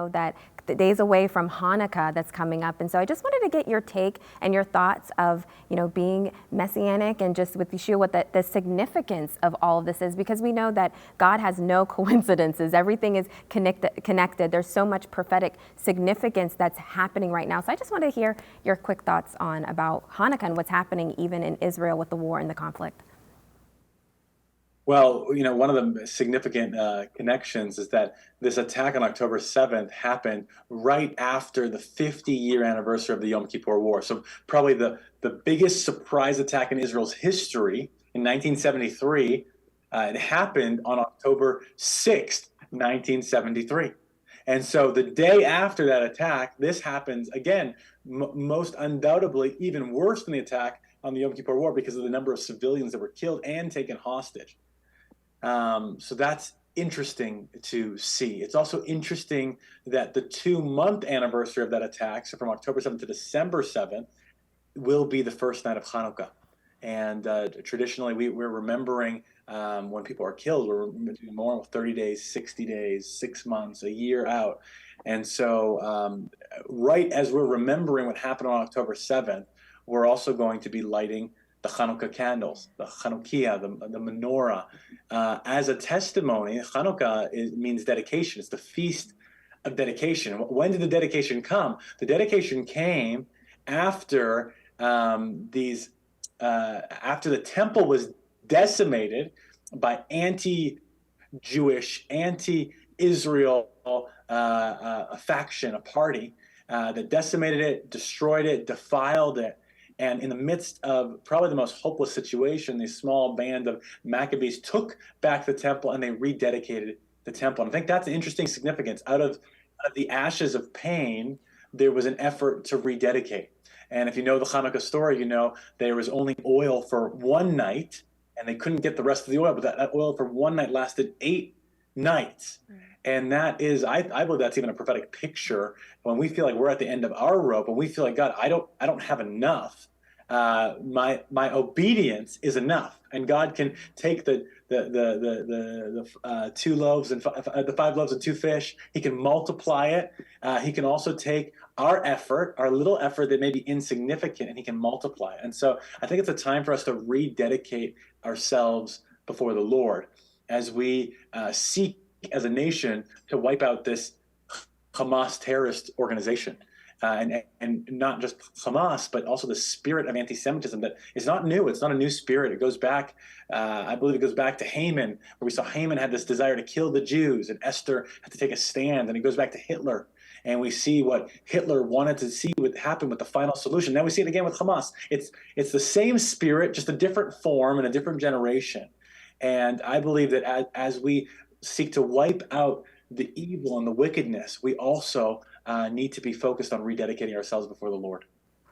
know that the days away from Hanukkah that's coming up. And so I just wanted to get your take and your thoughts of, being Messianic and just with Yeshua, what the significance of all of this is, because we know that God has no coincidences. Everything is connected. There's so much prophetic significance that's happening right now. So I just wanted to hear your quick thoughts about Hanukkah and what's happening even in Israel with the war and the conflict. Well, one of the significant connections is that this attack on October 7th happened right after the 50-year anniversary of the Yom Kippur War. So probably the biggest surprise attack in Israel's history in 1973, it happened on October 6th, 1973. And so the day after that attack, this happens again, most undoubtedly even worse than the attack on the Yom Kippur War because of the number of civilians that were killed and taken hostage. So that's interesting to see. It's also interesting that the 2-month anniversary of that attack, so from October 7th to December 7th, will be the first night of Hanukkah. And traditionally, we're remembering when people are killed, we're doing more 30 days, 60 days, 6 months, a year out. And so right as we're remembering what happened on October 7th, we're also going to be lighting the Hanukkah candles, the Chanukiah, the menorah. As a testimony, Hanukkah means dedication. It's the feast of dedication. When did the dedication come? The dedication came after after the temple was decimated by anti-Jewish, anti-Israel a faction, a party that decimated it, destroyed it, defiled it. And in the midst of probably the most hopeless situation, this small band of Maccabees took back the temple and they rededicated the temple. And I think that's an interesting significance. Out of the ashes of pain, there was an effort to rededicate. And if you know the Hanukkah story, there was only oil for one night and they couldn't get the rest of the oil, but that oil for one night lasted 8 nights. And that is, I believe that's even a prophetic picture when we feel like we're at the end of our rope and we feel like, God, I don't have enough. My obedience is enough, and God can take the 2 loaves and the 5 loaves and 2 fish. He can multiply it. He can also take our effort, our little effort that may be insignificant, and he can multiply it. And so I think it's a time for us to rededicate ourselves before the Lord as we seek as a nation to wipe out this Hamas terrorist organization. And not just Hamas, but also the spirit of anti-Semitism that is not new. It's not a new spirit. It goes back, I believe it goes back to Haman, where we saw Haman had this desire to kill the Jews, and Esther had to take a stand. And it goes back to Hitler. And we see what Hitler wanted to see would happen with the final solution. Now we see it again with Hamas. It's the same spirit, just a different form and a different generation. And I believe that as we seek to wipe out the evil and the wickedness, we also need to be focused on rededicating ourselves before the Lord.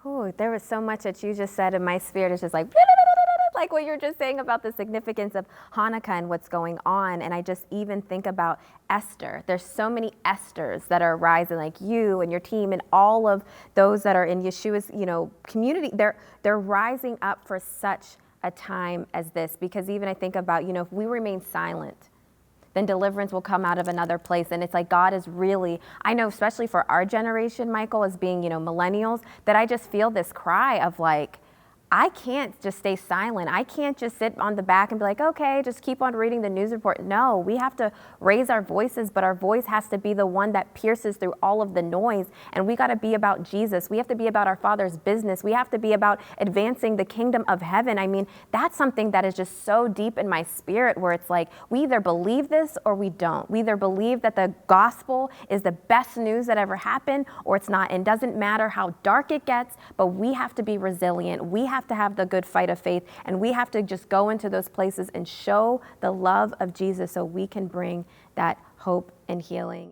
Oh, there was so much that you just said, and my spirit is just like what you're just saying about the significance of Hanukkah and what's going on. And I just even think about Esther. There's so many Esthers that are rising, like you and your team and all of those that are in Yeshua's, community. They're rising up for such a time as this, because even I think about, if we remain silent, then deliverance will come out of another place. And it's like God is really, I know especially for our generation, Michael, as being, millennials, that I just feel this cry of like, I can't just stay silent. I can't just sit on the back and be like, okay, just keep on reading the news report. No, we have to raise our voices, but our voice has to be the one that pierces through all of the noise. And we got to be about Jesus. We have to be about our Father's business. We have to be about advancing the kingdom of heaven. I mean, that's something that is just so deep in my spirit, where it's like, we either believe this or we don't. We either believe that the gospel is the best news that ever happened, or it's not. And it doesn't matter how dark it gets, but we have to be resilient. We have to have the good fight of faith, and we have to just go into those places and show the love of Jesus so we can bring that hope and healing.